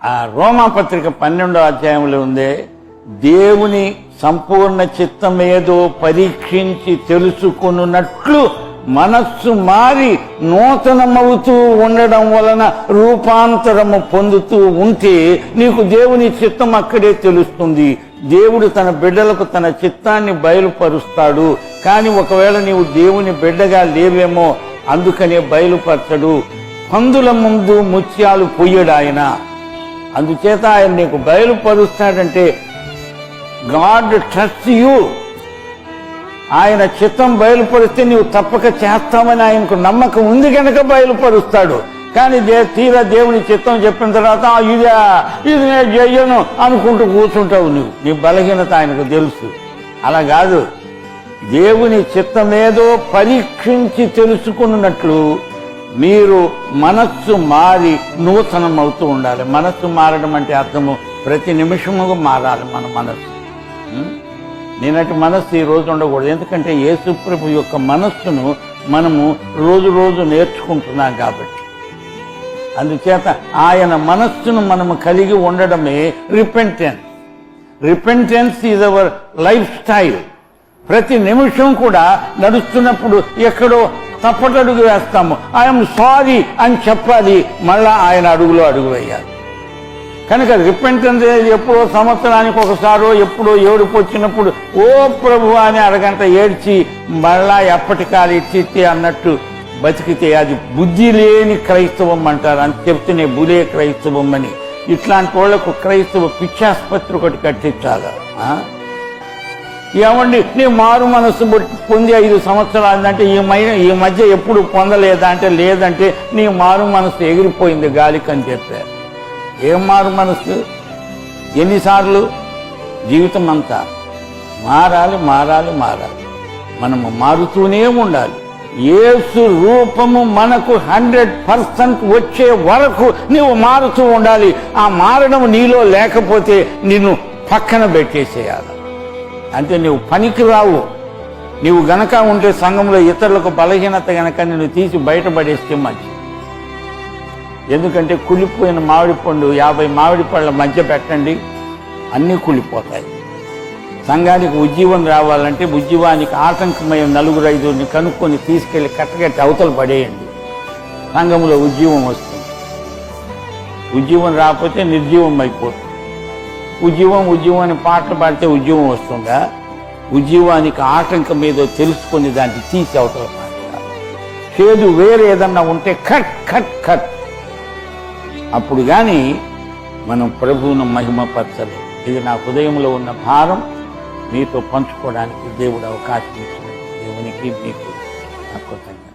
ఆ రోమాపత్రిక 12వ అధ్యాయంలో ఉందే, దేవుని సంపూర్ణ చిత్తమేదో పరీక్షించి తెలుసుకున్నట్లు మనస్సు మారి నూతనమవుతూ ఉండడం వలన రూపాంతరము పొందుతూ ఉంటే నీకు దేవుని చిత్తం అక్కడే తెలుస్తుంది. దేవుడు తన బిడ్డలకు తన చిత్తాన్ని బయలుపరుస్తాడు. కానీ ఒకవేళ నీవు దేవుని బిడ్డగా లేవేమో, అందుకనే బయలుపరచడు. పందుల ముందు ముత్యాలు పొయ్యడు ఆయన. అందుచేత ఆయన నీకు బయలుపరుస్తాడంటే గాడ్ ట్రస్ట్ యూ. ఆయన చిత్తం బయలుపరిస్తే నీవు తప్పక చేస్తామని ఆయనకు నమ్మకం ఉంది కనుక బయలుపరుస్తాడు. కానీ తీరా దేవుని చిత్తం చెప్పిన తర్వాత ఇది నేను చెయ్యను అనుకుంటూ కూర్చుంటావు. నీ బలహీనత ఆయనకు తెలుసు. అలా కాదు, దేవుని చిత్తమేదో పరీక్షించి తెలుసుకున్నట్లు మీరు మనస్సు మారి నూతనం అవుతూ ఉండాలి. మనస్సు మారడం అంటే అర్థము ప్రతి నిమిషము మారాలి మన మనస్సు. నేనటి మనస్సు ఈ రోజు ఉండకూడదు. ఎందుకంటే యేసుప్రభు యొక్క మనస్సును మనము రోజు రోజు నేర్చుకుంటున్నాం కాబట్టి. అందుచేత ఆయన మనస్సును మనము కలిగి ఉండడమే repentance. Repentance is our life style. ప్రతి నిమిషం కూడా నడుస్తున్నప్పుడు ఎక్కడో తప్పటడుగు వేస్తాము. ఐఎమ్ సారీ అని చెప్పాలి, మళ్ళా ఆయన అడుగులో అడుగు వేయాలి. కనుక రిపెంటెన్స్ ఎప్పుడో సంవత్సరానికి ఒకసారో ఎప్పుడో ఏడుపు వచ్చినప్పుడు ఓ ప్రభు అని అరగంట ఏడ్చి మళ్ళా ఎప్పటికాలు ఇచ్చితే అన్నట్టు బతికితే అది బుద్ధి లేని క్రైస్తవం అంటారు. అని చెప్తేనే బులే క్రైస్తవం అని. ఇట్లాంటి వాళ్లకు క్రైస్తవ పిచ్చాసుపత్రి ఒకటి కట్టించాలి. ఏమండి నీ మారు మనస్సు పొంది 5 సంవత్సరాలు అంటే ఈ మధ్య ఎప్పుడు పొందలేదా అంటే లేదంటే నీ మారు మనస్సు ఎగిరిపోయింది గాలికి అని చెప్పారు. ఏం మారు మనస్సు? ఎన్నిసార్లు? జీవితం అంతా మారాలి మారాలి మారాలి. మనము మారుతూనే ఉండాలి. యేసు రూపము మనకు 100% వచ్చే వరకు నీవు మారుతూ ఉండాలి. ఆ మారడం నీలో లేకపోతే నిన్ను పక్కన పెట్టేసేయాలి. అంటే నువ్వు పనికి రావు. నీవు గనక ఉంటే సంఘంలో ఇతరులకు బలహీనత గనక నిన్ను తీసి బయటపడేస్తే మంచి. ఎందుకంటే కుళ్ళిపోయిన మామిడి పండు 50 మామిడి పళ్ళ మధ్య పెట్టండి, అన్నీ కుళ్ళిపోతాయి. సంఘానికి ఉజ్జీవం రావాలంటే ఉజ్జీవానికి ఆటంకమైన 4-5 కనుక్కొని తీసుకెళ్లి కట్టగట్టి అవతల పడేయండి. సంఘంలో ఉజ్జీవం వస్తుంది. ఉజ్జీవం రాకపోతే నిర్జీవం అయిపోతుంది. ఉజ్జీవం అని పాటలు పాడితే ఉజ్జీవం వస్తుందా? ఉజ్జీవానికి ఆటంకం ఏదో తెలుసుకొని దాన్ని తీసి అవతల పాడేయాలి. చేదు వేరే ఏదన్నా ఉంటే కట్ కట్ కట్. అప్పుడు కానీ మనం ప్రభువును మహిమపరచలేదు. ఇది నా హృదయంలో ఉన్న భారం మీతో పంచుకోవడానికి దేవుడు అవకాశం ఇచ్చినట్టు దేవునికి మీకు నా కృతజ్ఞత.